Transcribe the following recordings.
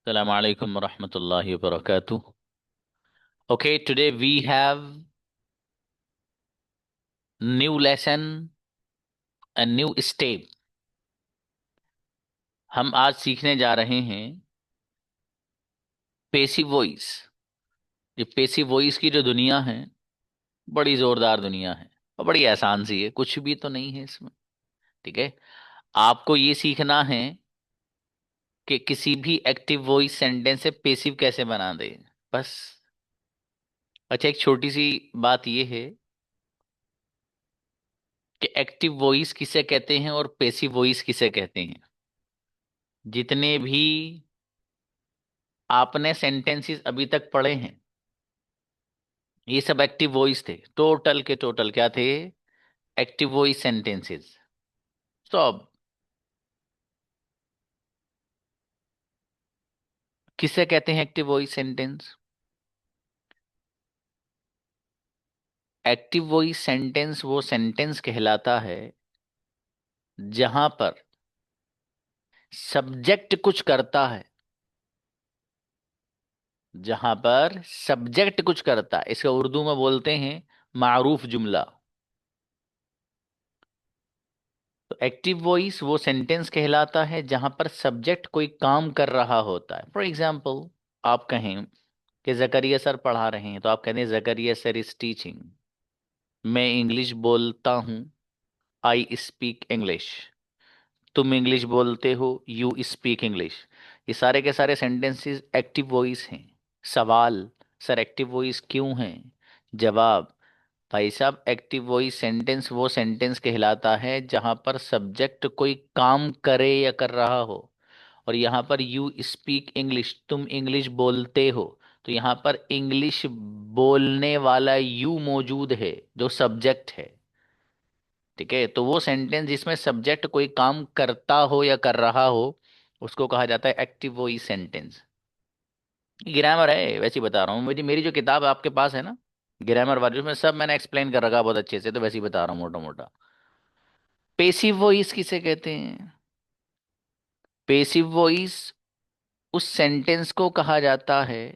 Assalamu alaikum wa rahmatullahi wa barakatuh. Okay, today we have new lesson, a new step. हम आज सीखने जा रहे हैं पेसिव वॉइस। ये पेसिव वॉइस की जो दुनिया है, बड़ी जोरदार दुनिया है और बड़ी आसान सी है, कुछ भी तो नहीं है इसमें। ठीक है, आपको ये सीखना है कि किसी भी एक्टिव वॉइस सेंटेंस से पेसिव कैसे बना दे, बस। अच्छा, एक छोटी सी बात ये है कि एक्टिव वॉइस किसे कहते हैं और पेसिव वॉइस किसे कहते हैं। जितने भी आपने सेंटेंसेस अभी तक पढ़े हैं, ये सब एक्टिव वॉइस थे। टोटल के टोटल क्या थे? Active voice sentences. तो अब किसे कहते हैं active voice sentence? Active voice sentence वो सेंटेंस कहलाता है जहां पर सब्जेक्ट कुछ करता है। जहां पर सब्जेक्ट कुछ करता है, इसका उर्दू में बोलते हैं मारूफ जुमला। तो एक्टिव वॉइस वो सेंटेंस कहलाता है जहां पर सब्जेक्ट कोई काम कर रहा होता है। फॉर एग्जाम्पल, आप कहें कि जकरिया सर पढ़ा रहे हैं, तो आप कहते हैं जकरिया सर इज टीचिंग। मैं इंग्लिश बोलता हूँ, आई स्पीक इंग्लिश। तुम इंग्लिश बोलते हो, यू स्पीक इंग्लिश। ये सारे के सारे सेंटेंसेस एक्टिव वॉइस हैं। सवाल, सर एक्टिव वॉइस क्यों है? जवाब, भाई साहब, एक्टिव वॉइस सेंटेंस वो सेंटेंस कहलाता है जहां पर सब्जेक्ट कोई काम करे या कर रहा हो। और यहाँ पर यू स्पीक इंग्लिश, तुम इंग्लिश बोलते हो, तो यहाँ पर इंग्लिश बोलने वाला यू मौजूद है जो सब्जेक्ट है। ठीक है, तो वो सेंटेंस जिसमें सब्जेक्ट कोई काम करता हो या कर रहा हो, उसको कहा जाता है एक्टिव वॉइस सेंटेंस। ग्रामर है, वैसे ही बता रहा हूँ। मेरी जो किताब आपके पास है ना, ग्रामर वाली, उसमें सब मैंने एक्सप्लेन कर रखा बहुत अच्छे से, तो वैसे ही बता रहा हूँ मोटा मोटा। पेसिव वॉइस किसे कहते हैं? पेसिव वॉइस उस सेंटेंस को कहा जाता है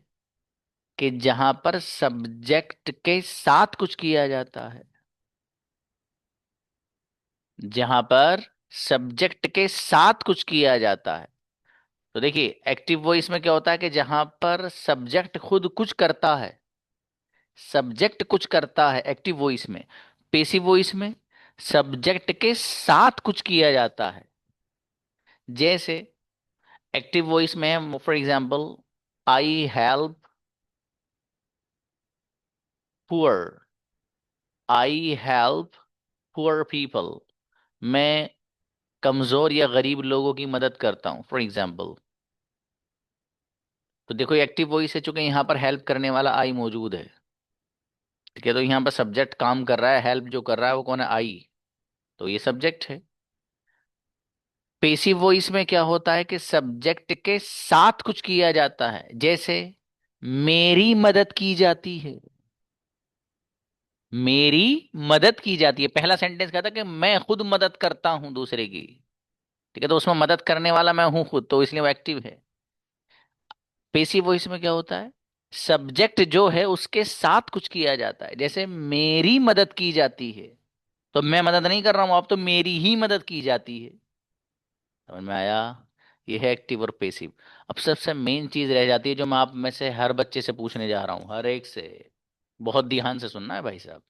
कि जहां पर सब्जेक्ट के साथ कुछ किया जाता है। जहां पर सब्जेक्ट के साथ कुछ किया जाता है। तो देखिए, एक्टिव वॉइस में क्या होता है कि जहां पर सब्जेक्ट खुद कुछ करता है। सब्जेक्ट कुछ करता है एक्टिव वॉइस में। पेसिव वॉइस में सब्जेक्ट के साथ कुछ किया जाता है। जैसे एक्टिव वॉइस में for example, I help poor. I help poor people. मैं कमजोर या गरीब लोगों की मदद करता हूं, फॉर एग्जाम्पल। तो देखो, ये एक्टिव वॉइस है, चूंकि यहाँ पर हेल्प करने वाला आई मौजूद है। ठीक है, तो यहाँ पर सब्जेक्ट काम कर रहा है, हेल्प जो कर रहा है वो कौन है? आई। तो ये सब्जेक्ट है। पेसिव वॉइस में क्या होता है कि सब्जेक्ट के साथ कुछ किया जाता है। जैसे मेरी मदद की जाती है। मेरी मदद की जाती है, पहला सेंटेंस कहता है कि मैं खुद मदद करता हूं दूसरे की। ठीक है, तो उसमें मदद करने वाला मैं हूं खुद, तो इसलिए वो एक्टिव है। पेसिव वॉइस में क्या होता है? सब्जेक्ट जो है उसके साथ कुछ किया जाता है। जैसे मेरी मदद की जाती है, तो मैं मदद नहीं कर रहा हूं, अब तो मेरी ही मदद की जाती है। समझ में आया? ये है एक्टिव और पेसिव। अब सबसे मेन चीज रह जाती है, जो मैं आप में से हर बच्चे से पूछने जा रहा हूँ, हर एक से। बहुत ध्यान से सुनना है भाई साहब।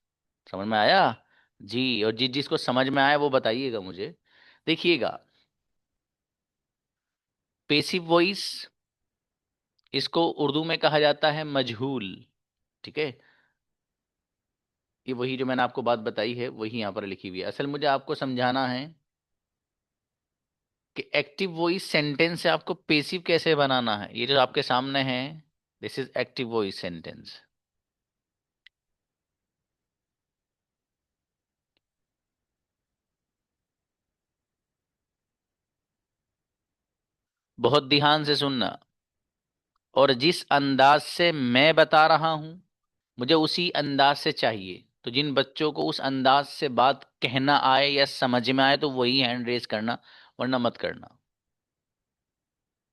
समझ में आया? जी, और जिसको समझ में आया वो बताइएगा मुझे। देखिएगा, पेसिव वॉइस, इसको उर्दू में कहा जाता है मजहूल। ठीक है, ये वही जो मैंने आपको बात बताई है वही यहाँ पर लिखी हुई है। असल मुझे आपको समझाना है कि एक्टिव वॉइस सेंटेंस से आपको पेसिव कैसे बनाना है। ये जो आपके सामने है, this is active voice sentence. बहुत ध्यान से सुनना। और जिस अंदाज से मैं बता रहा हूं, मुझे उसी अंदाज से चाहिए। तो जिन बच्चों को उस अंदाज से बात कहना आए या समझ में आए, तो वही हैंड रेस करना, वरना मत करना।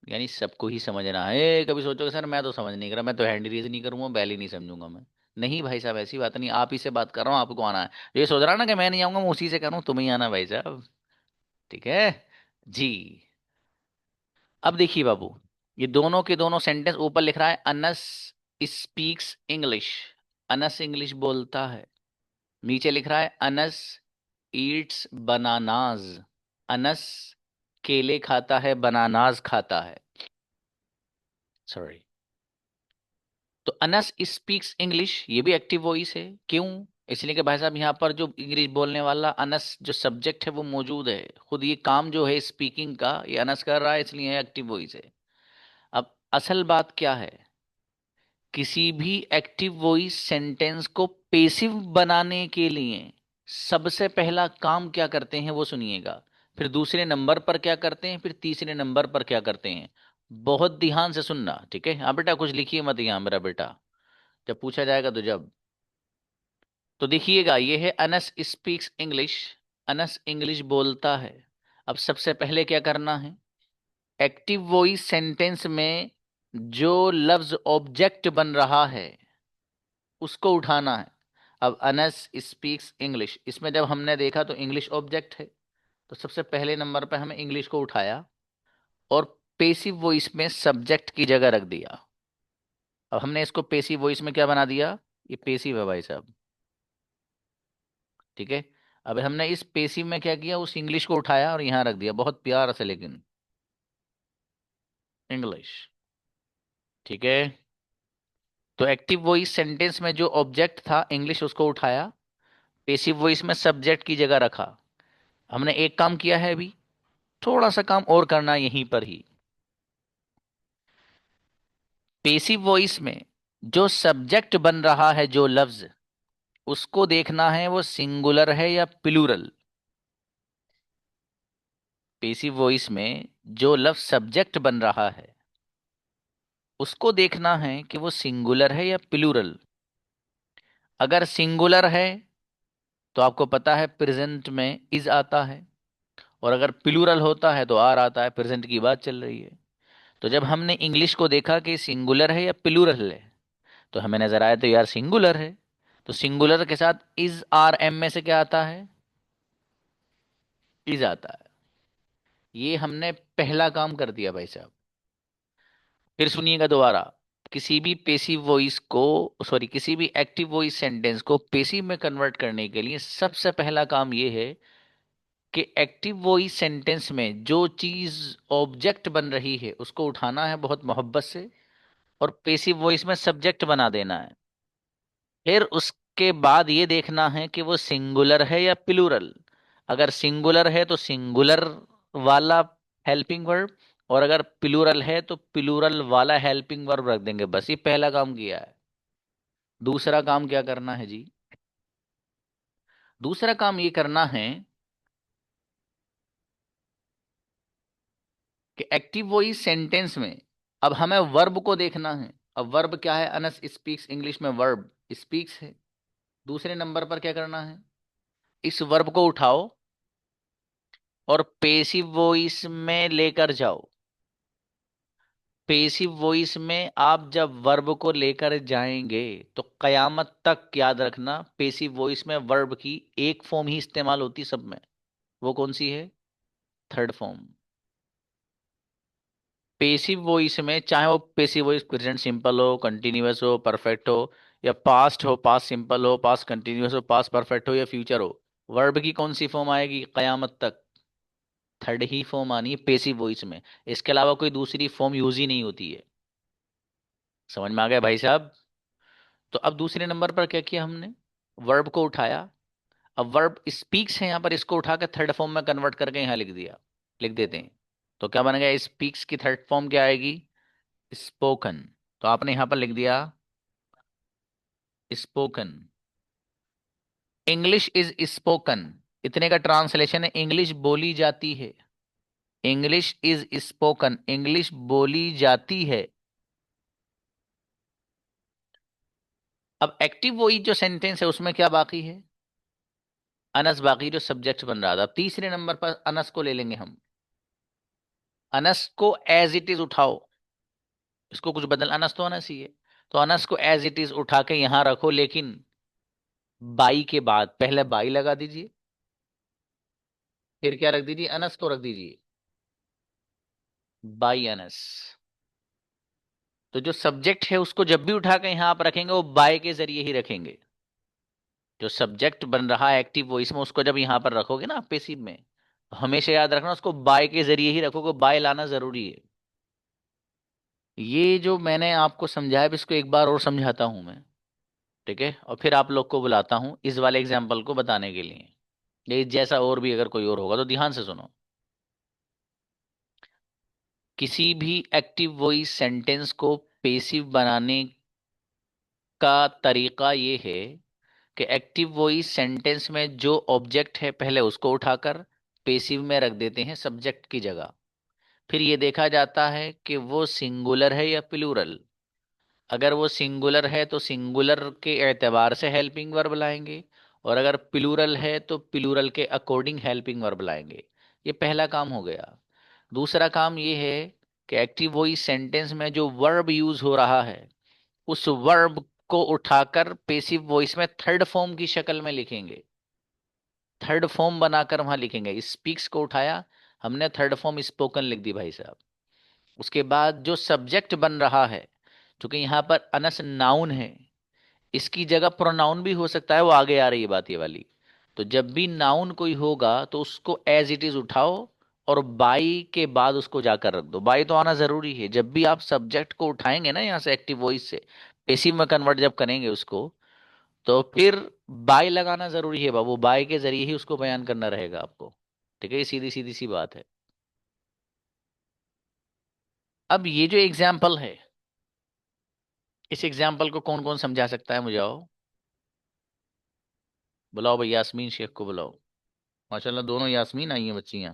यानी सबको ही समझना है। कभी सोचोगे सर मैं तो समझ नहीं कर रहा, मैं तो हैंड रेज नहीं करूंगा, बैल ही नहीं समझूंगा मैं। नहीं भाई साहब, ऐसी बात नहीं, आप ही से बात कर रहा हूँ, आपको आना है। ये सोच रहा ना कि मैं नहीं आऊंगा, मैं उसी से कर रहा हूँ, तुम्हें ही आना भाई साहब। ठीक है जी। अब देखिए बाबू, ये दोनों के दोनों सेंटेंस ऊपर लिख रहा है Anas speaks English, Anas English बोलता है। नीचे लिख रहा है अनस ईट्स बनानाज, अनस केले खाता है, बनानाज खाता है। सॉरी। तो अनस स्पीक्स इंग्लिश ये भी एक्टिव वॉइस है। क्यों? इसलिए कि भाई साहब यहाँ पर जो इंग्लिश बोलने वाला अनस जो सब्जेक्ट है वो मौजूद है, खुद ये काम जो है स्पीकिंग का ये अनस कर रहा है, इसलिए एक्टिव वॉइस है। अब असल बात क्या है, किसी भी एक्टिव वॉइस सेंटेंस को पेसिव बनाने के लिए सबसे पहला काम क्या करते हैं वो सुनिएगा, फिर दूसरे नंबर पर क्या करते हैं, फिर तीसरे नंबर पर क्या करते हैं। बहुत ध्यान से सुनना, ठीक है? हाँ बेटा कुछ लिखिए मत यहाँ, मेरा बेटा जब पूछा जाएगा तो जब। तो देखिएगा, ये है Anas speaks English, Anas English बोलता है। अब सबसे पहले क्या करना है, एक्टिव वॉइस सेंटेंस में जो लफ्ज ऑब्जेक्ट बन रहा है उसको उठाना है। अब अनस स्पीक्स इंग्लिश, इसमें जब हमने देखा तो इंग्लिश ऑब्जेक्ट है, तो सबसे पहले नंबर पर हमें इंग्लिश को उठाया और पेसिव वॉइस में सब्जेक्ट की जगह रख दिया। अब हमने इसको पेसिव वॉइस में क्या बना दिया, ये पेसिव है भाई साहब, ठीक है? अब हमने इस पेसिव में क्या किया, उस इंग्लिश को उठाया और यहां रख दिया, बहुत प्यार से, लेकिन इंग्लिश, ठीक है? तो एक्टिव वॉइस सेंटेंस में जो ऑब्जेक्ट था इंग्लिश, उसको उठाया, पेसिव वॉइस में सब्जेक्ट की जगह रखा। हमने एक काम किया है अभी, थोड़ा सा काम और करना है यहीं पर ही। पेसिव वॉइस में जो सब्जेक्ट बन रहा है, जो लफ्ज, उसको देखना है वो सिंगुलर है या प्लूरल। पेसिव वॉइस में जो लफ्ज सब्जेक्ट बन रहा है उसको देखना है कि वो सिंगुलर है या प्लूरल। अगर सिंगुलर है तो आपको पता है प्रेजेंट में इज आता है, और अगर प्लूरल होता है तो आर आता है, प्रेजेंट की बात चल रही है। तो जब हमने इंग्लिश को देखा कि सिंगुलर है या प्लूरल है, तो हमें नजर आया तो यार सिंगुलर है। तो सिंगुलर के साथ इज आर एम में से क्या आता है, इज आता है। ये हमने पहला काम कर दिया भाई साहब। फिर सुनिएगा दोबारा, किसी भी पेसिव वॉइस को, सॉरी, किसी भी एक्टिव वॉइस सेंटेंस को पेसिव में कन्वर्ट करने के लिए सबसे पहला काम ये है कि एक्टिव वॉइस सेंटेंस में जो चीज ऑब्जेक्ट बन रही है उसको उठाना है बहुत मोहब्बत से, और पेसिव वॉइस में सब्जेक्ट बना देना है। फिर उसके बाद ये देखना है कि वो सिंगुलर है या प्लूरल। अगर सिंगुलर है तो सिंगुलर वाला हेल्पिंग वर्ब, और अगर प्लूरल है तो प्लूरल वाला हेल्पिंग वर्ब रख देंगे। बस ये पहला काम किया है। दूसरा काम क्या करना है जी, दूसरा काम ये करना है कि एक्टिव वॉइस सेंटेंस में अब हमें वर्ब को देखना है। अब वर्ब क्या है, अनस स्पीक्स इंग्लिश में वर्ब स्पीक्स है। दूसरे नंबर पर क्या करना है, इस वर्ब को उठाओ और पेसिव वॉइस में लेकर जाओ। पेसिव वॉइस में आप जब वर्ब को लेकर जाएंगे तो कयामत तक याद रखना, पेसिव वॉइस में वर्ब की एक फॉर्म ही इस्तेमाल होती सब में। वो कौन सी है, थर्ड फॉर्म। पेसिव वॉइस में चाहे वो पेसिव वॉइस प्रेजेंट सिंपल हो, कंटिन्यूअस हो, परफेक्ट हो, या पास्ट हो, पास्ट सिंपल हो, पास्ट कंटिन्यूअस हो, पास्ट परफेक्ट हो, या फ्यूचर हो, वर्ब की कौन सी फॉर्म आएगी कयामत तक, थर्ड ही फॉर्म आनी है पेसिव वॉइस में। इसके अलावा कोई दूसरी फॉर्म यूज ही नहीं होती है। समझ में आ गया भाई साहब? तो अब दूसरे नंबर पर क्या किया हमने, वर्ब को उठाया। अब वर्ब स्पीक्स है यहाँ पर, इसको उठा के थर्ड फॉर्म में कन्वर्ट करके यहाँ लिख दिया, लिख देते हैं। तो क्या बन गया, स्पीक्स की थर्ड फॉर्म क्या आएगी, स्पोकन। तो आपने यहाँ पर लिख दिया स्पोकन। इंग्लिश इज स्पोकन, इतने का ट्रांसलेशन है इंग्लिश बोली जाती है। इंग्लिश इज स्पोकन, इंग्लिश बोली जाती है। अब एक्टिव वही जो सेंटेंस है उसमें क्या बाकी है, अनस बाकी, जो सब्जेक्ट बन रहा था। अब तीसरे नंबर पर अनस को ले लेंगे हम। अनस को एज इट इज उठाओ, इसको कुछ बदल, अनस तो अनस ही है, तो अनस को एज इट इज उठा के यहां रखो, लेकिन बाई के बाद पहले बाई लगा दीजिए, फिर क्या रख दीजिए, अनस को रख दीजिए, बाई अनस। तो जो सब्जेक्ट है उसको जब भी उठा के यहां आप रखेंगे वो बाय के जरिए ही रखेंगे। जो सब्जेक्ट बन रहा है एक्टिव वॉइस में, उसको जब यहां पर रखोगे ना पेसिव में, तो हमेशा याद रखना उसको बाय के जरिए ही रखोगे, बाय लाना जरूरी है। ये जो मैंने आपको समझाया, अब इसको एक बार और समझाता हूं मैं, ठीक है, और फिर आप लोग को बुलाता हूं इस वाले एग्जाम्पल को बताने के लिए। ये जैसा और भी अगर कोई और होगा तो ध्यान से सुनो। किसी भी एक्टिव वॉइस सेंटेंस को पेसिव बनाने का तरीका ये है कि एक्टिव वॉइस सेंटेंस में जो ऑब्जेक्ट है पहले उसको उठाकर पेसिव में रख देते हैं सब्जेक्ट की जगह। फिर ये देखा जाता है कि वो सिंगुलर है या प्लूरल। अगर वो सिंगुलर है तो सिंगुलर के एतबार से हेल्पिंग वर्ब लाएंगे, और अगर प्लूरल है तो प्लूरल के अकॉर्डिंग हेल्पिंग वर्ब लाएंगे। ये पहला काम हो गया। दूसरा काम ये है कि एक्टिव वॉइस सेंटेंस में जो वर्ब यूज हो रहा है उस वर्ब को उठाकर पेसिव वॉइस में थर्ड फॉर्म की शक्ल में लिखेंगे, थर्ड फॉर्म बनाकर वहां लिखेंगे। स्पीक्स को उठाया हमने, थर्ड फॉर्म स्पोकन लिख दी भाई साहब। उसके बाद जो सब्जेक्ट बन रहा है, क्योंकि यहाँ पर अनस नाउन है, इसकी जगह प्रोनाउन भी हो सकता है, वो आगे आ रही है बात ये वाली। तो जब भी नाउन कोई होगा तो उसको एज इट इज उठाओ और बाई के बाद उसको जाकर रख दो। बाई तो आना जरूरी है। जब भी आप सब्जेक्ट को उठाएंगे ना यहाँ से एक्टिव वॉइस से पेसिव में कन्वर्ट जब करेंगे उसको, तो फिर बाय लगाना जरूरी है बाबू, बाय के जरिए ही उसको बयान करना रहेगा आपको। ठीक है, ये सीधी सीधी सी बात है। अब ये जो एग्जाम्पल है, इस एग्जाम्पल को कौन कौन समझा सकता है, मुझे आओ बुलाओ भाई, यास्मीन शेख को बुलाओ। माशाल्लाह दोनों यास्मीन आई हैं बच्चियां।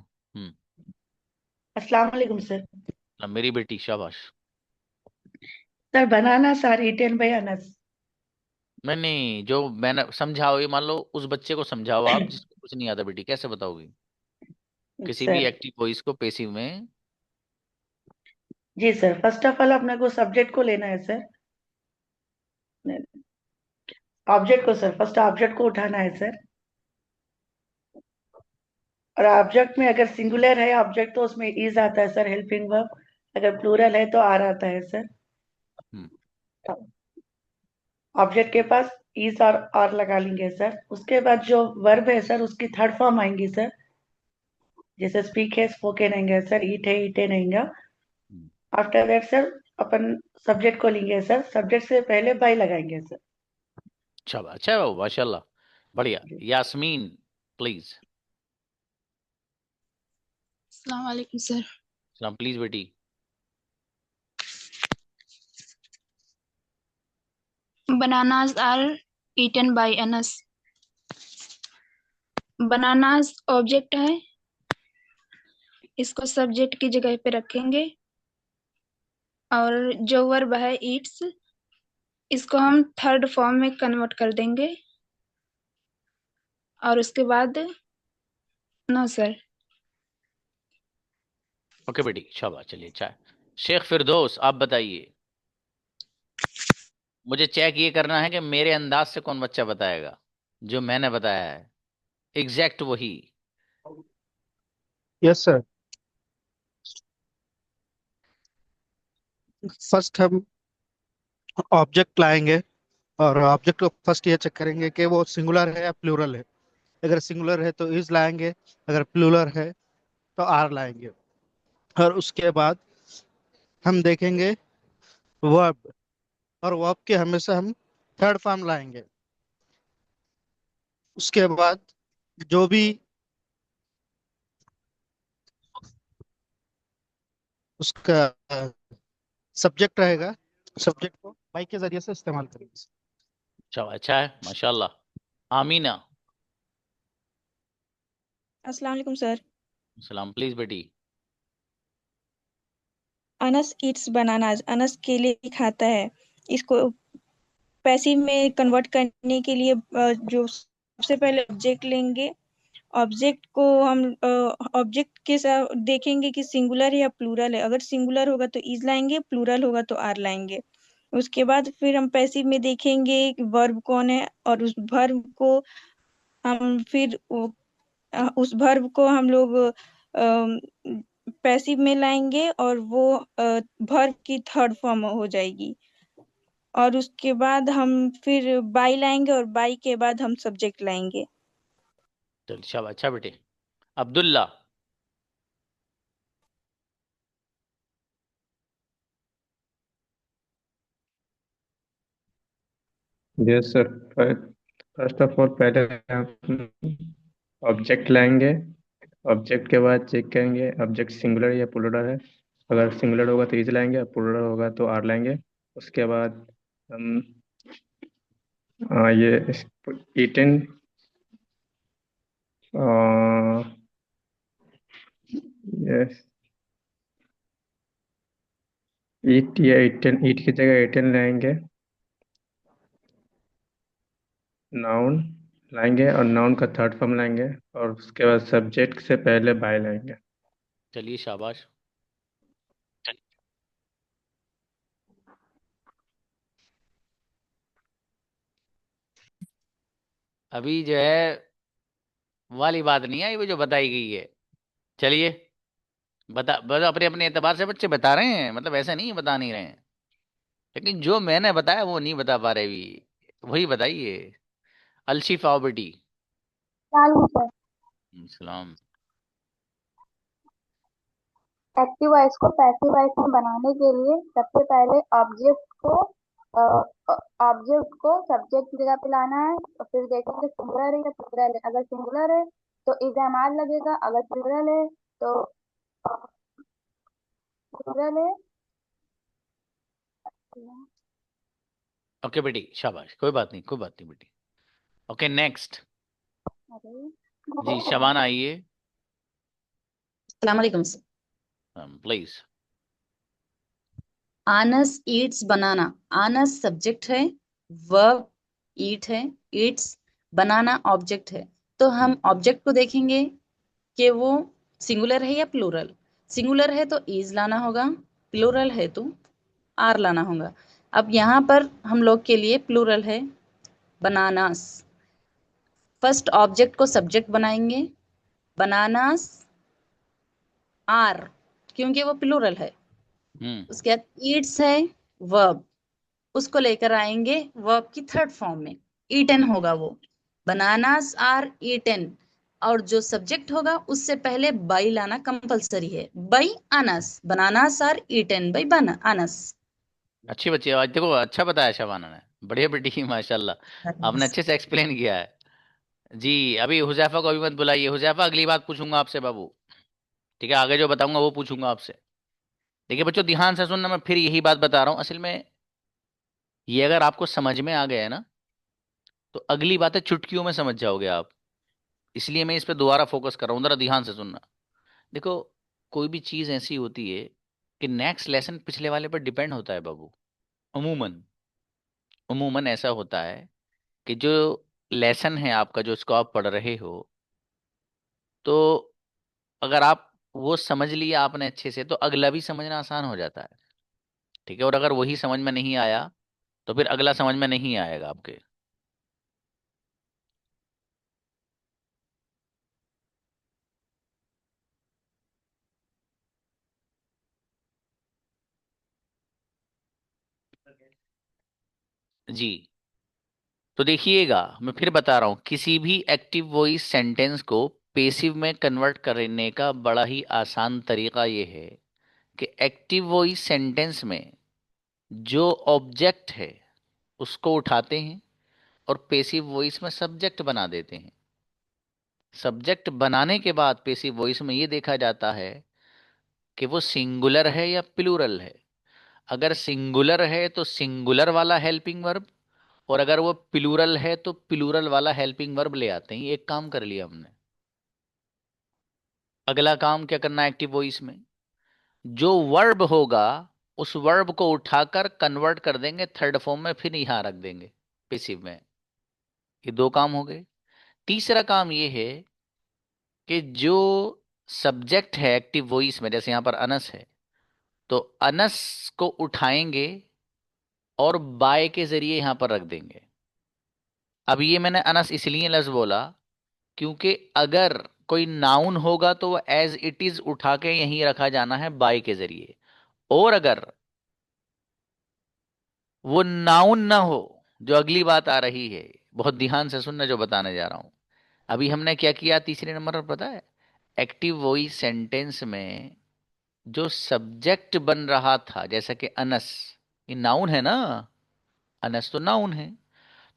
अस्सलाम वालेकुम सर। मेरी बेटी, शाबाश। सर बनाना सर इटेन बाय अनस। मैंने जो मैंने समझाओ, ये मान लो उस बच्चे को समझाओ आप जिसको कुछ नहीं आता, बेटी कैसे बताओगी किसी भी सर एक्टिव वॉइस को पेसिव में। जी सर, फर्स्ट ऑफ ऑल अपने को सब्जेक्ट को लेना है सर, ऑब्जेक्ट को सर, फर्स्ट ऑब्जेक्ट को उठाना है सर। और ऑब्जेक्ट में अगर सिंगुलर है ऑब्जेक्ट तो उसमें इज आता है सर, हेल्पिंग वर्ब। अगर प्लूरल है तो आर आता है सर। हम्म, ऑब्जेक्ट के पास इज और आर लगा लेंगे सर। उसके बाद जो वर्ब है सर उसकी थर्ड फॉर्म आएंगी सर। जैसे स्पीक है स्पोकन आएंगे सर, ईट है ईटेन आएंगे। हम्म। आफ्टर दैट सर अपन सब्जेक्ट को लेंगे सर, सब्जेक्ट से पहले बाय लगाएंगे सर। अच्छा अच्छा है बाबू, माशाल्लाह, बढ़िया। यास्मीन प्लीज। अस्सलाम वालेकुम सर। सलाम प्लीज बेटी। Bananas are eaten by ants. Bananas object है, इसको सब्जेक्ट की जगह पे रखेंगे। और जो वर्ब है ईट्स, इसको हम थर्ड फॉर्म में कन्वर्ट कर देंगे। और उसके बाद नो सर। ओके बेटी, शाबाश, चलिए अच्छा है। शेख फिरदौस आप बताइए, मुझे चेक ये करना है कि मेरे अंदाज से कौन बच्चा बताएगा जो मैंने बताया है, एग्जैक्ट वही। Yes sir. फर्स्ट हम ऑब्जेक्ट लाएंगे और ऑब्जेक्ट को फर्स्ट ये चेक करेंगे कि वो सिंगुलर है या प्लूरल है। अगर सिंगुलर है तो इज लाएंगे, अगर प्लूरल है तो आर लाएंगे। और उसके बाद हम देखेंगे वर्ब, और वर्ब के हमेशा हम थर्ड फॉर्म लाएंगे। उसके बाद जो भी उसका सब्जेक्ट रहेगा, सब्जेक्ट को बाई के जरिए से इस्तेमाल करेंगे। अच्छा अच्छा है, माशाल्लाह। आमीना। अस्सलाम वालेकुम सर। सलाम प्लीज बेटी। अनस ईट्स बनानाज, अनस केले खाता है। इसको पैसिव में कन्वर्ट करने के लिए जो सबसे पहले ऑब्जेक्ट लेंगे ऑब्जेक्ट को हम ऑब्जेक्ट के साथ देखेंगे कि सिंगुलर है या प्लूरल है। अगर सिंगुलर होगा तो इज लाएंगे, प्लूरल होगा तो आर लाएंगे। उसके बाद फिर हम पैसिव में देखेंगे वर्ब कौन है, और उस वर्ब को हम फिर उस वर्ब को हम लोग पैसिव में लाएंगे और वो वर्ब की थर्ड फॉर्म हो जाएगी। और उसके बाद हम फिर बाई लाएंगे, और बाई के बाद हम सब्जेक्ट लाएंगे। चल शाबाश, अच्छा बेटे। Abdullah. Yes sir. First of all पहले हम ऑब्जेक्ट लाएंगे। ऑब्जेक्ट के बाद चेक करेंगे ऑब्जेक्ट सिंगुलर या प्लूरल है। अगर सिंगुलर होगा तो इज लाएंगे और प्लूरल होगा तो आर लाएंगे। उसके बाद हम ये ईटन यस ईट या ईटन, ईट की जगह ईटन लाएंगे। नाउन लाएंगे और नाउन का थर्ड फॉर्म लाएंगे और उसके बाद सब्जेक्ट से पहले बाय लाएंगे। चलिए शाबाश। अभी जो है वाली बात नहीं आई वो जो बताई गई है। चलिए, बता अपने अपने एतबार से बच्चे बता रहे हैं, मतलब ऐसा नहीं है बता नहीं रहे हैं, लेकिन जो मैंने बताया वो नहीं बता पा रहे भी। वही बताइए। अलशिफा बेटी। चालू सर। सलाम। एक्टिव वॉइस को पैसिव वॉइस में बनाने के लिए सबसे पहले ऑब्जेक्ट को सब्जेक्ट की जगह पे लाना है, और फिर देखेंगे सिंगुलर है या प्लूरल है। अगर सिंगुलर है तो इज एम आर लगेगा, अगर प्लूरल है तो प्लूरल है। ओके बेटी, शाबाश, कोई बात नहीं, कोई बात नहीं बेटी। Okay next. जी शबाना आइए। अस्सलाम वालेकुम सर। प्लीज। आनस ईट्स बनाना। आनस सब्जेक्ट है, वर्ब ईट है, ईट्स बनाना ऑब्जेक्ट है। तो हम ऑब्जेक्ट को देखेंगे कि वो सिंगुलर है या प्लूरल। सिंगुलर है तो इज लाना होगा, प्लूरल है तो आर लाना होगा। अब यहाँ पर हम लोग के लिए प्लूरल है बनानास। फर्स्ट ऑब्जेक्ट को सब्जेक्ट बनाएंगे, बनानास आर, क्योंकि वो प्लूरल है। उसके बाद ईट्स है वर्ब, उसको लेकर आएंगे वर्ब की थर्ड फॉर्म में, ईटन होगा वो, बनानास आर ईटन। और जो सब्जेक्ट होगा उससे पहले बाई लाना कंपलसरी है, by us, bananas are eaten by bananas. अच्छी बच्ची, आज देखो अच्छा बताया शबाना ने, बढ़िया बेटी माशाल्लाह, आपने अच्छे से एक्सप्लेन किया है। जी अभी हुजैफा को अभी मत बुलाइए। हुजैफा अगली बात पूछूंगा आपसे बाबू, ठीक है? आगे जो बताऊंगा वो पूछूंगा आपसे। देखिए बच्चों ध्यान से सुनना, मैं फिर यही बात बता रहा हूँ। असल में ये अगर आपको समझ में आ गया है ना, तो अगली बातें चुटकियों में समझ जाओगे आप। इसलिए मैं इस पे दोबारा फोकस कर रहा हूँ, जरा ध्यान से सुनना। देखो, कोई भी चीज़ ऐसी होती है कि नेक्स्ट लेसन पिछले वाले पर डिपेंड होता है बाबू। अमूमन अमूमन ऐसा होता है कि जो लेसन है आपका, जो इसको आप पढ़ रहे हो, तो अगर आप वो समझ लिया आपने अच्छे से, तो अगला भी समझना आसान हो जाता है। ठीक है? और अगर वही समझ में नहीं आया तो फिर अगला समझ में नहीं आएगा आपके। जी तो देखिएगा, मैं फिर बता रहा हूँ, किसी भी एक्टिव वॉइस सेंटेंस को पेसिव में कन्वर्ट करने का बड़ा ही आसान तरीका ये है कि एक्टिव वॉइस सेंटेंस में जो ऑब्जेक्ट है उसको उठाते हैं और पेसिव वॉइस में सब्जेक्ट बना देते हैं। सब्जेक्ट बनाने के बाद पेसिव वॉइस में ये देखा जाता है कि वो सिंगुलर है या प्लूरल है। अगर सिंगुलर है तो सिंगुलर वाला हेल्पिंग वर्ब, और अगर वो प्लूरल है तो प्लूरल वाला हेल्पिंग वर्ब ले आते हैं। एक काम कर लिया हमने। अगला काम क्या करना है एक्टिव वॉइस में? जो वर्ब होगा उस वर्ब को उठाकर कन्वर्ट कर देंगे थर्ड फॉर्म में, फिर यहां रख देंगे पेसिव में। ये दो काम हो गए। तीसरा काम ये है कि जो सब्जेक्ट है एक्टिव वॉइस में, जैसे यहां पर अनस है, तो अनस को उठाएंगे और बाय के जरिए यहां पर रख देंगे। अब ये मैंने अनस इसलिए लफ्ज बोला क्योंकि अगर कोई नाउन होगा तो वो एज इट इज उठा के यहीं रखा जाना है बाय के जरिए, और अगर वो नाउन ना हो, जो अगली बात आ रही है, बहुत ध्यान से सुनना जो बताने जा रहा हूं। अभी हमने क्या किया तीसरे नंबर पर पता है? एक्टिव वॉइस सेंटेंस में जो सब्जेक्ट बन रहा था, जैसा कि अनस, ये नाउन है ना, अनस तो नाउन है,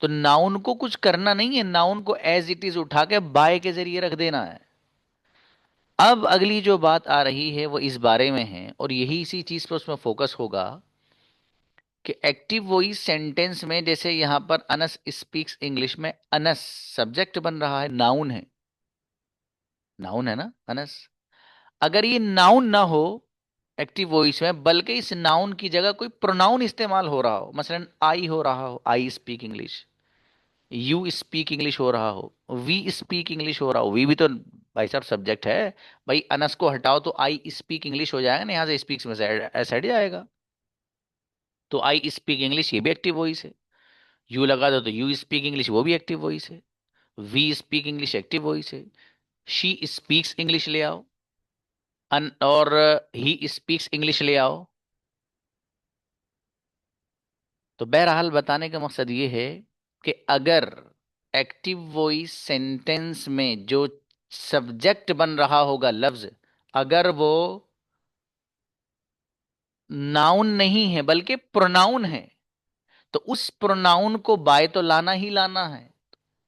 तो नाउन को कुछ करना नहीं है, नाउन को एज इट इज उठा के बाय के जरिए रख देना है। अब अगली जो बात आ रही है वो इस बारे में है, और यही इसी चीज पर उसमें फोकस होगा कि एक्टिव वॉइस सेंटेंस में जैसे यहां पर अनस स्पीक्स इंग्लिश में अनस सब्जेक्ट बन रहा है, नाउन है, नाउन है ना अनस। अगर ये नाउन ना हो एक्टिव वॉइस में, बल्कि इस नाउन की जगह कोई प्रोनाउन इस्तेमाल हो रहा हो, मसलन आई हो रहा हो, आई speak English, you speak English हो रहा हो, वी स्पीक इंग्लिश हो रहा हो, वी भी तो भाई साहब सब्जेक्ट है। भाई अनस को हटाओ तो आई स्पीक इंग्लिश हो जाएगा ना, यहां से स्पीक्स में ऐसा हट जाएगा, तो आई स्पीक इंग्लिश ये भी एक्टिव वॉइस है। यू लगा दो तो यू स्पीक इंग्लिश वो भी एक्टिव वॉइस है। We speak English active voice है। शी स्पीक्स इंग्लिश ले आओ, और ही स्पीक्स इंग्लिश ले आओ। तो बहरहाल बताने का मकसद ये है कि अगर एक्टिव वॉइस सेंटेंस में जो सब्जेक्ट बन रहा होगा लफ्ज, अगर वो नाउन नहीं है बल्कि प्रोनाउन है, तो उस प्रोनाउन को बाय तो लाना ही लाना है।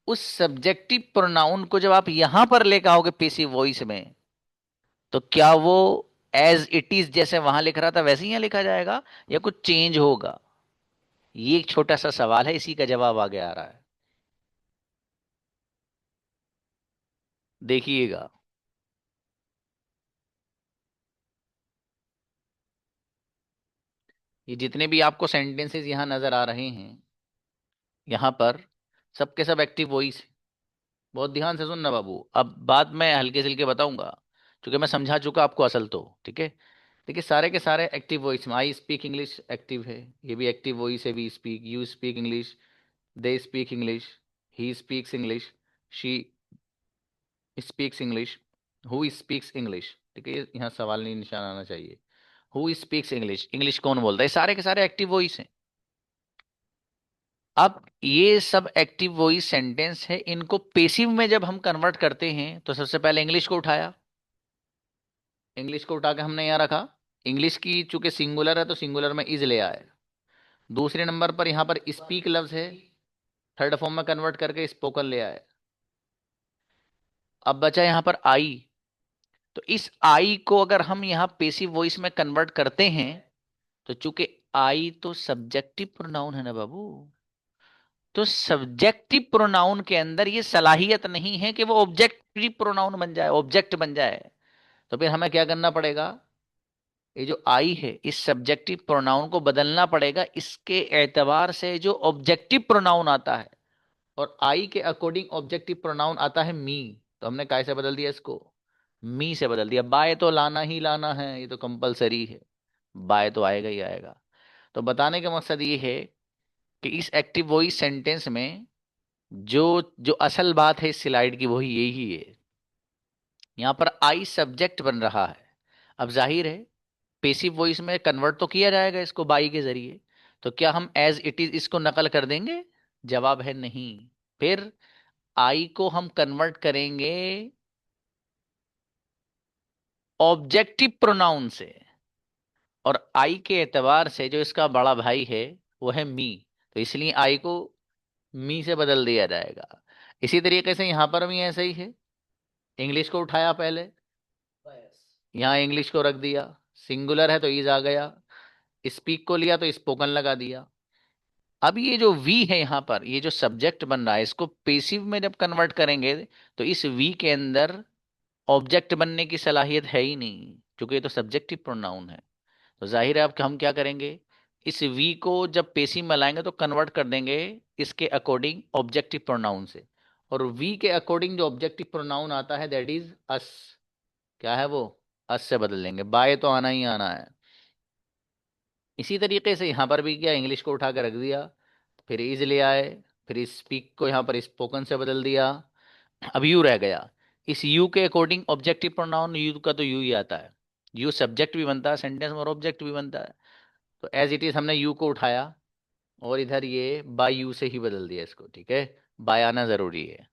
उस सब्जेक्टिव प्रोनाउन को जब आप यहां पर लेकर आओगे पेसिव वॉइस में, तो क्या वो एज इट इज जैसे वहां लिख रहा था वैसे ही यहां लिखा जाएगा, या कुछ चेंज होगा? ये एक छोटा सा सवाल है, इसी का जवाब आगे आ रहा है, देखिएगा। ये जितने भी आपको सेंटेंसेस यहां नजर आ रहे हैं, यहां पर सबके सब एक्टिव वॉइस। बहुत ध्यान से सुनना बाबू, अब बात मैं हल्के से हल्के बताऊंगा, क्योंकि मैं समझा चुका आपको असल तो, ठीक है। देखिए सारे के सारे एक्टिव वॉइस में आई स्पीक इंग्लिश एक्टिव है, ये भी एक्टिव वॉइस है, we speak, you speak English, they speak English, he speaks English, she speaks English, who speaks English, ठीक है, यहाँ सवाल नहीं निशान आना चाहिए। हु स्पीक्स इंग्लिश, इंग्लिश कौन बोलता है, सारे के सारे एक्टिव वॉइस हैं। अब ये सब एक्टिव वॉइस सेंटेंस है, इनको पेसिव में जब हम कन्वर्ट करते हैं तो सबसे पहले इंग्लिश को उठाया, इंग्लिश को उठा के हमने यहाँ रखा। इंग्लिश की चूंकि सिंगुलर है तो सिंगुलर में इज ले आए। दूसरे नंबर पर यहाँ पर स्पीक लफ्ज है, थर्ड फॉर्म में कन्वर्ट करके स्पोकन ले आए। अब बचा यहाँ पर आई, तो इस आई को अगर हम यहाँ पेसिव वॉइस में कन्वर्ट करते हैं, तो चूंकि आई तो सब्जेक्टिव प्रोनाउन है ना बाबू, तो सब्जेक्टिव प्रोनाउन के अंदर ये सलाहियत नहीं है कि वो ऑब्जेक्टिव प्रोनाउन बन जाए, ऑब्जेक्ट बन जाए। तो फिर हमें क्या करना पड़ेगा, ये जो आई है इस सब्जेक्टिव प्रोनाउन को बदलना पड़ेगा, इसके एतबार से जो ऑब्जेक्टिव प्रोनाउन आता है, और आई के अकॉर्डिंग ऑब्जेक्टिव प्रोनाउन आता है मी, तो हमने काय से बदल दिया इसको, मी से बदल दिया। बाय तो लाना ही लाना है, ये तो कंपलसरी है, बाय तो आएगा ही आएगा। तो बताने का मकसद ये है कि इस एक्टिव वॉइस सेंटेंस में जो जो असल बात है इस स्लाइड की वही यही है। यहां पर आई सब्जेक्ट बन रहा है, अब जाहिर है पेसिव वॉइस में कन्वर्ट तो किया जाएगा इसको बाई के जरिए, तो क्या हम एज इट इज इसको नकल कर देंगे? जवाब है नहीं। फिर आई को हम कन्वर्ट करेंगे ऑब्जेक्टिव प्रोनाउन से, और आई के एतबार से जो इसका बड़ा भाई है वो है मी, तो इसलिए आई को मी से बदल दिया जाएगा। इसी तरीके से यहां पर भी ऐसा ही है, इंग्लिश को उठाया पहले, यहाँ इंग्लिश को रख दिया, सिंगुलर है तो इज आ गया, स्पीक को लिया तो स्पोकन लगा दिया। अब ये जो वी है यहाँ पर, ये जो सब्जेक्ट बन रहा है, इसको पेसिव में जब कन्वर्ट करेंगे तो इस वी के अंदर ऑब्जेक्ट बनने की सलाहियत है ही नहीं, क्योंकि ये तो सब्जेक्टिव प्रोनाउन है। तो जाहिर है अब हम क्या करेंगे, इस वी को जब पेसिव में लाएंगे तो कन्वर्ट कर देंगे इसके अकॉर्डिंग ऑब्जेक्टिव प्रोनाउन से, और वी के अकॉर्डिंग जो ऑब्जेक्टिव प्रोनाउन आता है दैट इज अस। क्या है वो? अस से बदल लेंगे। बाय तो आना ही आना है। इसी तरीके से यहां पर भी क्या, इंग्लिश को उठा कर रख दिया, फिर इज ले आए, फिर स्पीक को यहां पर स्पोकन से बदल दिया, अब यू रह गया। इस यू के अकॉर्डिंग ऑब्जेक्टिव प्रोनाउन, यू का तो यू ही आता है। यू सब्जेक्ट भी बनता है सेंटेंस में और ऑब्जेक्ट भी बनता है। तो एज इट इज हमने यू को उठाया और इधर ये बाय यू से ही बदल दिया इसको। ठीक है, बाय आना जरूरी है।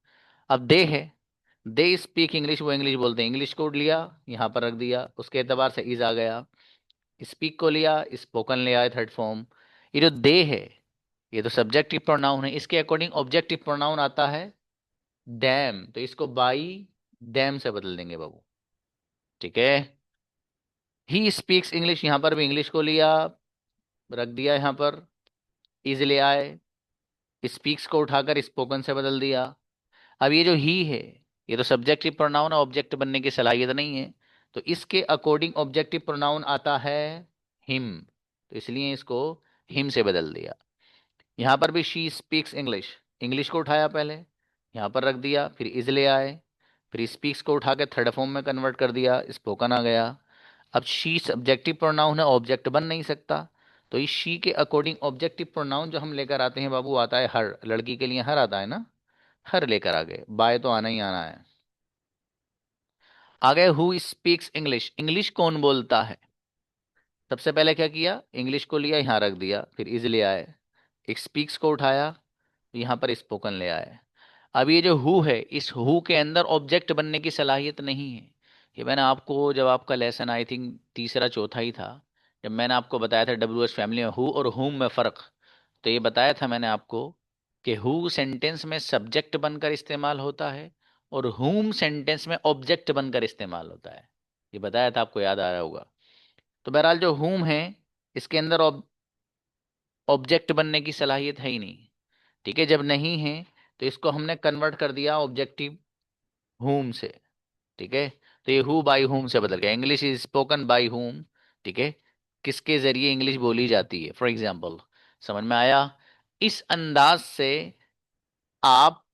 अब दे है, दे स्पीक इंग्लिश, वो इंग्लिश बोलते हैं, इंग्लिश को लिया यहाँ पर रख दिया, उसके एतबार से इज आ गया। स्पीक को लिया, स्पोकन ले आए थर्ड फॉर्म। ये जो दे है ये तो सब्जेक्टिव प्रोनाउन है, इसके अकॉर्डिंग ऑब्जेक्टिव प्रोनाउन आता है डैम, तो इसको बाई डैम से बदल देंगे बाबू। ठीक है, ही स्पीक्स इंग्लिश, यहां पर भी इंग्लिश को लिया, रख दिया यहां पर, इज ले आए, स्पीक्स को उठाकर स्पोकन से बदल दिया। अब ये जो ही है ये तो सब्जेक्टिव प्रोनाउन है, ऑब्जेक्ट बनने की सलाहियत नहीं है, तो इसके अकॉर्डिंग ऑब्जेक्टिव प्रोनाउन आता है हिम, तो इसलिए इसको हिम से बदल दिया। यहां पर भी शी स्पीक्स इंग्लिश, इंग्लिश को उठाया पहले, यहां पर रख दिया, फिर इज ले आए, फिर स्पीक्स को उठा के थर्ड फॉर्म में कन्वर्ट कर दिया, स्पोकन आ गया। अब शी सब्जेक्टिव प्रोनाउन है, ऑब्जेक्ट बन नहीं सकता, तो इस शी के अकॉर्डिंग ऑब्जेक्टिव प्रोनाउन जो हम लेकर आते हैं बाबू आता है हर। लड़की के लिए हर आता है ना, हर लेकर आ गए, बाय तो आना ही आना है। आ गए हु स्पीक्स इंग्लिश, इंग्लिश कौन बोलता है। सबसे पहले क्या किया, इंग्लिश को लिया यहां रख दिया, फिर इज ले आए, एक स्पीक्स को उठाया, यहां पर स्पोकन ले आए। अब ये जो हु है, इस हु के अंदर ऑब्जेक्ट बनने की सलाहियत नहीं है। ये मैंने आपको जब आपका लेसन आई थिंक तीसरा चौथा ही था, जब मैंने आपको बताया था डब्ल्यू एच फैमिली में हु और हुम में फ़र्क, तो ये बताया था मैंने आपको कि हु सेंटेंस में सब्जेक्ट बनकर इस्तेमाल होता है और हुम सेंटेंस में ऑब्जेक्ट बनकर इस्तेमाल होता है। ये बताया था, आपको याद आ रहा होगा। तो बहरहाल जो हुम है इसके अंदर ऑब्जेक्ट बनने की सलाहियत है ही नहीं। ठीक है, जब नहीं है तो इसको हमने कन्वर्ट कर दिया ऑब्जेक्टिव हुम से। ठीक है, तो ये हु बाई हुम से बदल गया, इंग्लिश इज स्पोकन बाई हुम। ठीक है, किसके जरिए इंग्लिश बोली जाती है, फॉर एग्जाम्पल, समझ में आया। इस अंदाज से आप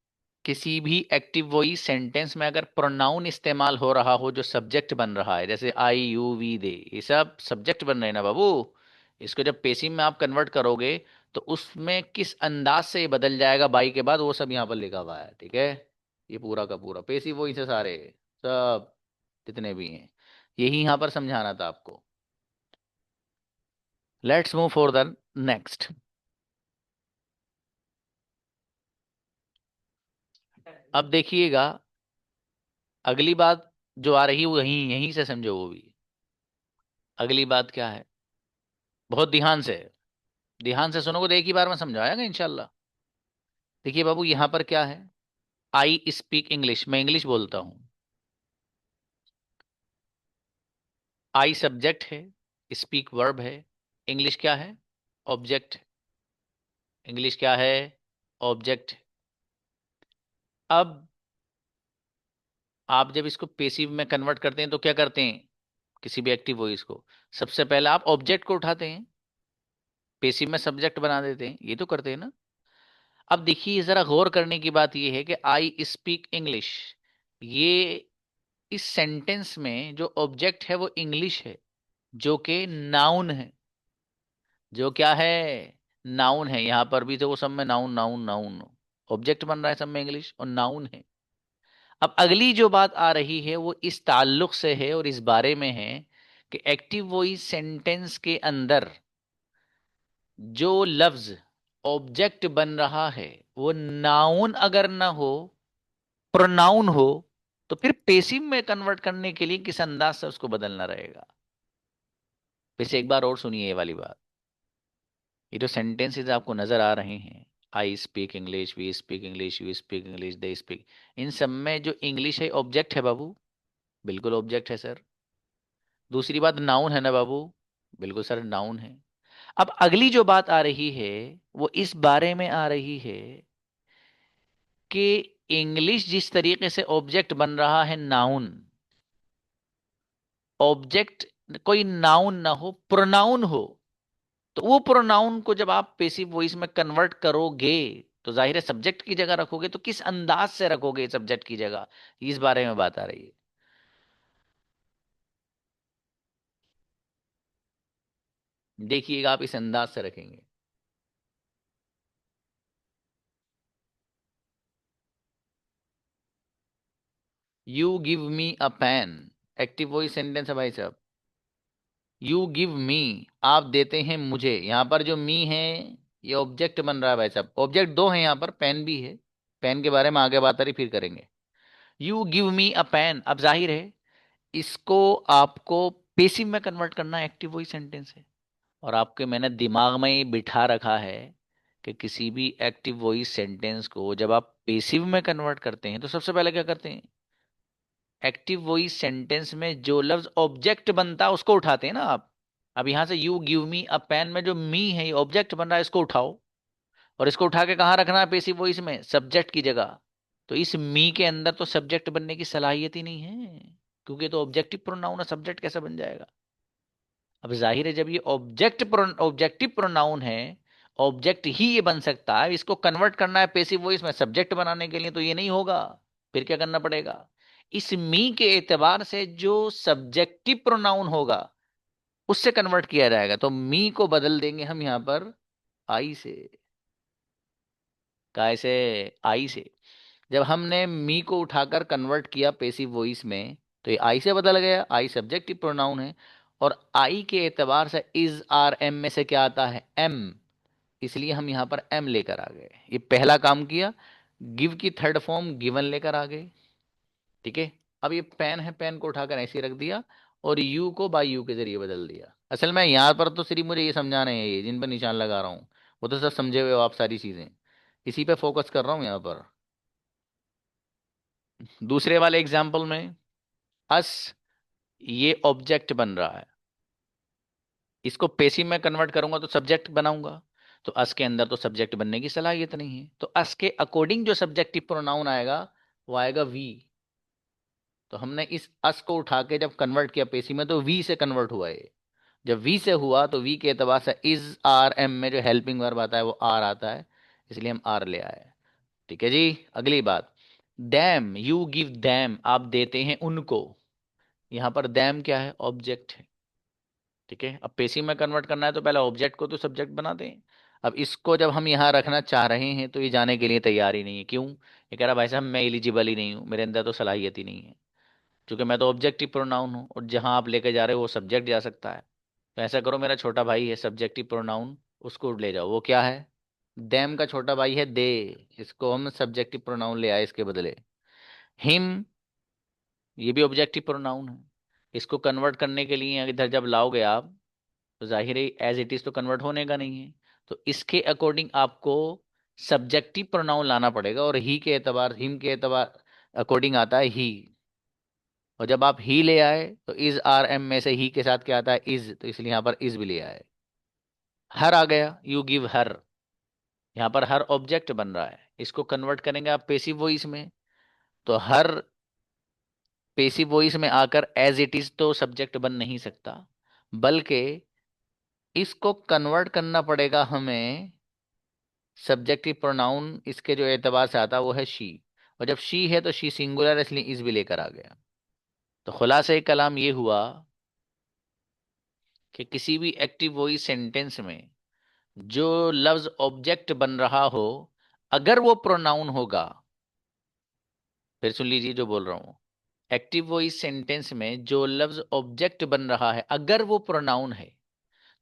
किसी भी एक्टिव वॉइस सेंटेंस में अगर प्रोनाउन इस्तेमाल हो रहा हो जो सब्जेक्ट बन रहा है, जैसे आई यू वी दे, ये सब सब्जेक्ट बन रहे हैं ना बाबू, इसको जब पेसिव में आप कन्वर्ट करोगे तो उसमें किस अंदाज से ये बदल जाएगा बाई के बाद, वो सब यहाँ पर लिखा हुआ है। ठीक है, ये पूरा का पूरा पेसिव वॉइस है सारे, सब जितने भी हैं, यही यहाँ पर समझाना था आपको। Let's move for the next. अब देखिएगा अगली बात जो आ रही है वो यहीं यहीं से समझो। वो भी अगली बात क्या है, बहुत ध्यान से सुनोगे तो एक ही बार में समझाएगा इंशाल्लाह। देखिए बाबू यहां पर क्या है, आई स्पीक इंग्लिश, मैं इंग्लिश बोलता हूं, आई सब्जेक्ट है, स्पीक वर्ब है, इंग्लिश क्या है, ऑब्जेक्ट। इंग्लिश क्या है, ऑब्जेक्ट। अब आप जब इसको पेसिव में कन्वर्ट करते हैं तो क्या करते हैं, किसी भी एक्टिव वॉइस को सबसे पहले आप ऑब्जेक्ट को उठाते हैं, पेसिव में सब्जेक्ट बना देते हैं, ये तो करते हैं ना। अब देखिए जरा गौर करने की बात यह है कि आई स्पीक इंग्लिश, ये इस सेंटेंस में जो ऑब्जेक्ट है वो इंग्लिश है, जो कि नाउन है। जो क्या है, नाउन है। यहां पर भी तो वो सब में नाउन नाउन नाउन ऑब्जेक्ट बन रहा है, सब में इंग्लिश और नाउन है। अब अगली जो बात आ रही है वो इस ताल्लुक से है और इस बारे में है कि एक्टिव वॉइस सेंटेंस के अंदर जो लफ्ज ऑब्जेक्ट बन रहा है वो नाउन अगर ना हो, प्रोनाउन हो, तो फिर पेसिव में कन्वर्ट करने के लिए किस अंदाज से उसको बदलना रहेगा। वैसे एक बार और सुनिए ये वाली बात, ये जो सेंटेंसेस आपको नजर आ रहे हैं, I speak English, we speak English, you speak English, they speak, इन सब में जो इंग्लिश है ऑब्जेक्ट है बाबू, बिल्कुल ऑब्जेक्ट है सर। दूसरी बात नाउन है ना बाबू, बिल्कुल सर नाउन है। अब अगली जो बात आ रही है वो इस बारे में आ रही है कि इंग्लिश जिस तरीके से ऑब्जेक्ट बन रहा है नाउन, ऑब्जेक्ट कोई नाउन ना हो, प्रोनाउन हो, तो वो प्रोनाउन को जब आप पेसिव वॉइस में कन्वर्ट करोगे तो जाहिर है सब्जेक्ट की जगह रखोगे तो किस अंदाज से रखोगे सब्जेक्ट की जगह, इस बारे में बात आ रही है। देखिएगा आप इस अंदाज से रखेंगे। You give me a pen, active voice sentence है भाई साहब। यू गिव मी, आप देते हैं मुझे। यहां पर जो मी है ये ऑब्जेक्ट बन रहा है भाई साहब। ऑब्जेक्ट दो हैं, यहां पर पेन भी है। पेन के बारे में आगे बात आ रही, फिर करेंगे। You give me a pen, अब जाहिर है इसको आपको पेसिव में कन्वर्ट करना है, एक्टिव वॉइस सेंटेंस है। और आपके मैंने दिमाग में ये बिठा रखा है कि किसी भी एक्टिव वॉइस सेंटेंस को जब आप पेसिव में कन्वर्ट करते हैं तो सबसे पहले क्या करते हैं, एक्टिव वॉइस सेंटेंस में जो लफ्ज ऑब्जेक्ट बनता है उसको उठाते हैं ना आप। अब यहां से you give me a pen में जो मी है ये ऑब्जेक्ट बन रहा है, इसको उठाओ। और इसको उठा के कहाँ रखना है पेसिव वॉइस में, सब्जेक्ट की जगह। तो इस मी के अंदर तो सब्जेक्ट बनने की सलाहियत ही नहीं है, क्योंकि ये तो ऑब्जेक्टिव प्रोनाउन है, सब्जेक्ट कैसे बन जाएगा। अब जाहिर है जब ये ऑब्जेक्टिव प्रोनाउन है, ऑब्जेक्ट ही ये बन सकता है। इसको कन्वर्ट करना है पेसिव वॉइस में सब्जेक्ट बनाने के लिए, तो ये नहीं होगा। फिर क्या करना पड़ेगा, इस मी के एतबार से जो सब्जेक्टिव प्रोनाउन होगा उससे कन्वर्ट किया जाएगा। तो मी को बदल देंगे हम यहां पर आई से। कैसे, आई से। जब हमने मी को उठाकर कन्वर्ट किया पेसिव वॉइस में तो ये आई से बदल गया। आई सब्जेक्टिव प्रोनाउन है और आई के एतबार से इज आर एम में से क्या आता है, एम। इसलिए हम यहां पर एम लेकर आ गए। ये पहला काम किया। गिव की थर्ड फॉर्म गिवन लेकर आ गए। ठीक है। अब ये पेन है, पेन को उठाकर ऐसे ही रख दिया और यू को बाई यू के जरिए बदल दिया। असल में यहाँ पर तो सिर्फ मुझे ये समझाना है, ये जिन पर निशान लगा रहा हूँ वो तो सब समझे हुए हो आप सारी चीजें। इसी पे फोकस कर रहा हूँ यहाँ पर। दूसरे वाले एग्जाम्पल में अस, ये ऑब्जेक्ट बन रहा है। इसको पेसिव में कन्वर्ट करूंगा तो सब्जेक्ट बनाऊंगा। तो अस के अंदर तो सब्जेक्ट बनने की सलाहियत नहीं है। तो अस के अकॉर्डिंग जो सब्जेक्टिव प्रोनाउन आएगा वो आएगा वी। तो हमने इस अस को उठा के जब कन्वर्ट किया पेसिव में तो वी से कन्वर्ट हुआ ये। जब वी से हुआ तो वी के एतबार से इज आर एम में जो हेल्पिंग वर्ब आता है वो आर आता है, इसलिए हम आर ले आए। ठीक है जी। अगली बात, दैम, यू गिव दैम, आप देते हैं उनको। यहां पर दैम क्या है, ऑब्जेक्ट है। ठीक है। अब पेसिव में कन्वर्ट करना है तो पहले ऑब्जेक्ट को तो सब्जेक्ट बना दें। अब इसको जब हम यहाँ रखना चाह रहे हैं तो ये जाने के लिए तैयार ही नहीं है। क्यों, ये कह रहा भाई साहब मैं एलिजिबल ही नहीं हूँ, मेरे अंदर तो सलाहियत ही नहीं है, क्योंकि मैं तो ऑब्जेक्टिव प्रोनाउन हूँ और जहाँ आप लेके जा रहे हो वो सब्जेक्ट जा सकता है। तो ऐसा करो, मेरा छोटा भाई है सब्जेक्टिव प्रोनाउन, उसको ले जाओ। वो क्या है, देम का छोटा भाई है दे, इसको हम सब्जेक्टिव प्रोनाउन ले आए इसके बदले। हिम, ये भी ऑब्जेक्टिव प्रोनाउन है। इसको कन्वर्ट करने के लिए इधर जब लाओगे आप तो जाहिर है एज इट इज तो कन्वर्ट होने का नहीं है। तो इसके अकॉर्डिंग आपको सब्जेक्टिव प्रोनाउन लाना पड़ेगा और ही के एतबार, हिम के एतबार अकॉर्डिंग आता है ही। और जब आप ही ले आए तो इज आर एम में से ही के साथ क्या आता है, इज, तो इसलिए यहां पर इज भी ले आए। हर आ गया, यू गिव हर, यहां पर हर ऑब्जेक्ट बन रहा है। इसको कन्वर्ट करेंगे आप पेसिव वॉइस में तो हर पेसिव वॉइस में आकर एज इट इज तो सब्जेक्ट बन नहीं सकता, बल्कि इसको कन्वर्ट करना पड़ेगा हमें सब्जेक्टिव प्रोनाउन। इसके जो एतबार से आता है वो है शी, और जब शी है तो शी सिंगुलर, इसलिए इज भी लेकर आ गया। तो खुलासा कलाम ये हुआ कि किसी भी एक्टिव वॉइस सेंटेंस में जो लफ्ज ऑब्जेक्ट बन रहा हो, अगर वो प्रोनाउन होगा, फिर सुन लीजिए जो बोल रहा हूं, एक्टिव वॉइस सेंटेंस में जो लफ्ज ऑब्जेक्ट बन रहा है अगर वो प्रोनाउन है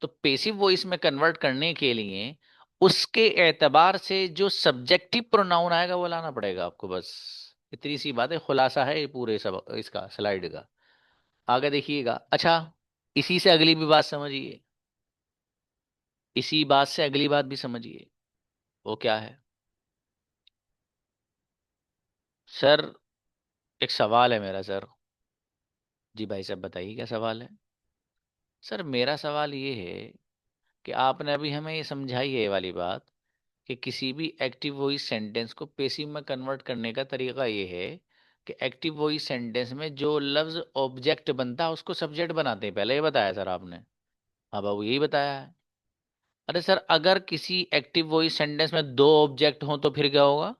तो पेसिव वॉइस में कन्वर्ट करने के लिए उसके एतबार से जो सब्जेक्टिव प्रोनाउन आएगा वो लाना पड़ेगा आपको। बस इतनी सी बात है, खुलासा है ये पूरे सब इसका स्लाइड का। आगे देखिएगा। अच्छा, इसी से अगली भी बात समझिए, इसी बात से अगली बात भी समझिए। वो क्या है सर, एक सवाल है मेरा सर। जी भाई साहब बताइए क्या सवाल है। सर मेरा सवाल ये है कि आपने अभी हमें ये समझाई है ये वाली बात कि किसी भी एक्टिव वॉइस सेंटेंस को पेसिव में कन्वर्ट करने का तरीका ये है कि एक्टिव वॉइस सेंटेंस में जो लफ्ज ऑब्जेक्ट बनता है उसको सब्जेक्ट बनाते हैं, पहले ये बताया सर आपने। हाँ बाबू यही बताया है। अरे सर, अगर किसी एक्टिव वॉइस सेंटेंस में दो ऑब्जेक्ट हो तो फिर क्या होगा?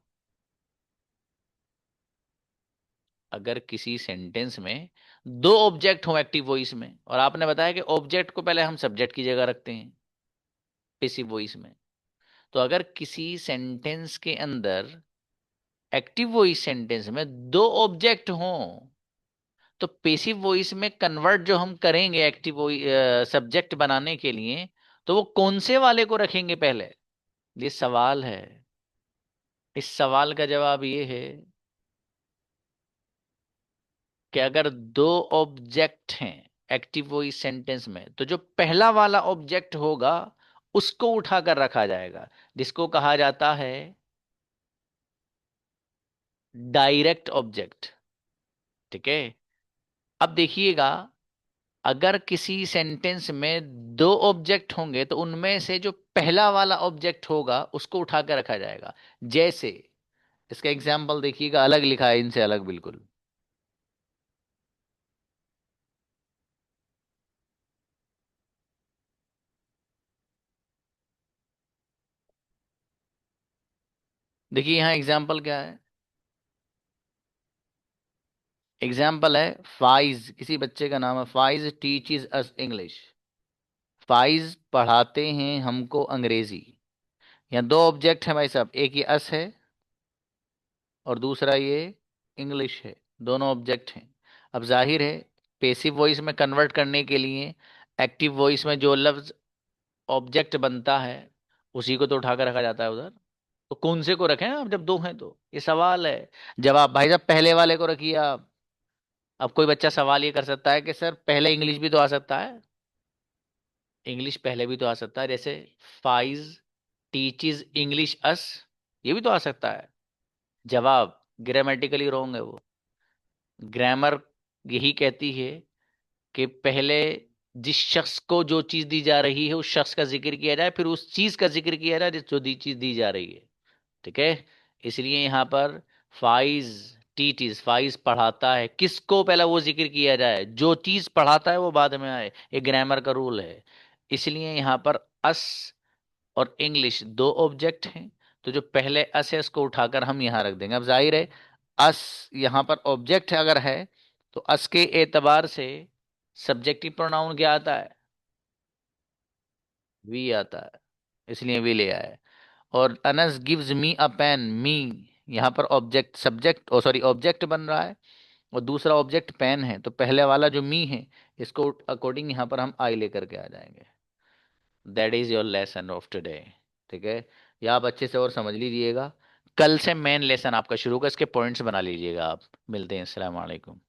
अगर किसी सेंटेंस में दो ऑब्जेक्ट हो एक्टिव वॉइस में, और आपने बताया कि ऑब्जेक्ट को पहले हम सब्जेक्ट की जगह रखते हैं पैसिव वॉइस में, तो अगर किसी सेंटेंस के अंदर एक्टिव वॉइस सेंटेंस में दो ऑब्जेक्ट हों, तो पेसिव वॉइस में कन्वर्ट जो हम करेंगे एक्टिव सब्जेक्ट बनाने के लिए, तो वो कौन से वाले को रखेंगे पहले? ये सवाल है। इस सवाल का जवाब ये है कि अगर दो ऑब्जेक्ट हैं एक्टिव वॉइस सेंटेंस में, तो जो पहला वाला ऑब्जेक्ट होगा उसको उठाकर रखा जाएगा, जिसको कहा जाता है डायरेक्ट ऑब्जेक्ट। ठीक है। अब देखिएगा, अगर किसी सेंटेंस में दो ऑब्जेक्ट होंगे तो उनमें से जो पहला वाला ऑब्जेक्ट होगा उसको उठाकर रखा जाएगा। जैसे इसका एग्जाम्पल देखिएगा, अलग लिखा है इनसे, अलग बिल्कुल। देखिए यहां एग्जाम्पल क्या है। एग्जाम्पल है फाइज, किसी बच्चे का नाम है फाइज टीचेस अस इंग्लिश। फाइज पढ़ाते हैं हमको अंग्रेजी। यहाँ दो ऑब्जेक्ट हैं भाई साहब, एक ये अस है और दूसरा ये इंग्लिश है, दोनों ऑब्जेक्ट हैं। अब जाहिर है पेसिव वॉइस में कन्वर्ट करने के लिए एक्टिव वॉइस में जो लफ्ज ऑब्जेक्ट बनता है उसी को तो उठाकर रखा जाता है उधर। तो कौन से को रखें आप जब दो हैं? तो ये सवाल है। जवाब भाई साहब पहले वाले को रखिए आप। अब कोई बच्चा सवाल ये कर सकता है कि सर पहले इंग्लिश भी तो आ सकता है। इंग्लिश पहले भी तो आ सकता है, जैसे फाइज टीचेस इंग्लिश अस, ये भी तो आ सकता है। जवाब ग्रामेटिकली रॉन्ग है वो। ग्रामर यही कहती है कि पहले जिस शख्स को जो चीज दी जा रही है उस शख्स का जिक्र किया जाए, फिर उस चीज का जिक्र किया जाए जो चीज दी जा रही है। ठीक है। इसलिए यहाँ पर फाइज टीचीज, फाइज पढ़ाता है, किसको पहले वो जिक्र किया जाए, जो चीज पढ़ाता है वो बाद में आए। ये ग्रामर का रूल है। इसलिए यहाँ पर अस और इंग्लिश दो ऑब्जेक्ट हैं, तो जो पहले अस है उसको उठाकर हम यहाँ रख देंगे। अब जाहिर है अस यहाँ पर ऑब्जेक्ट अगर है तो अस के एतबार से सब्जेक्टिव प्रोनाउन क्या आता है? वी आता है, इसलिए वी ले आए। और Anas gives me a pen, मी यहाँ पर ऑब्जेक्ट सब्जेक्ट ओ सॉरी ऑब्जेक्ट बन रहा है, और दूसरा ऑब्जेक्ट पेन है, तो पहले वाला जो मी है इसको अकॉर्डिंग यहाँ पर हम आई लेकर के आ जाएंगे। That is your lesson of today. ठीक है। या आप अच्छे से और समझ लीजिएगा, कल से मेन लेसन आपका शुरू होगा, इसके पॉइंट्स बना लीजिएगा आप। मिलते हैं, अस्सलाम वालेकुम।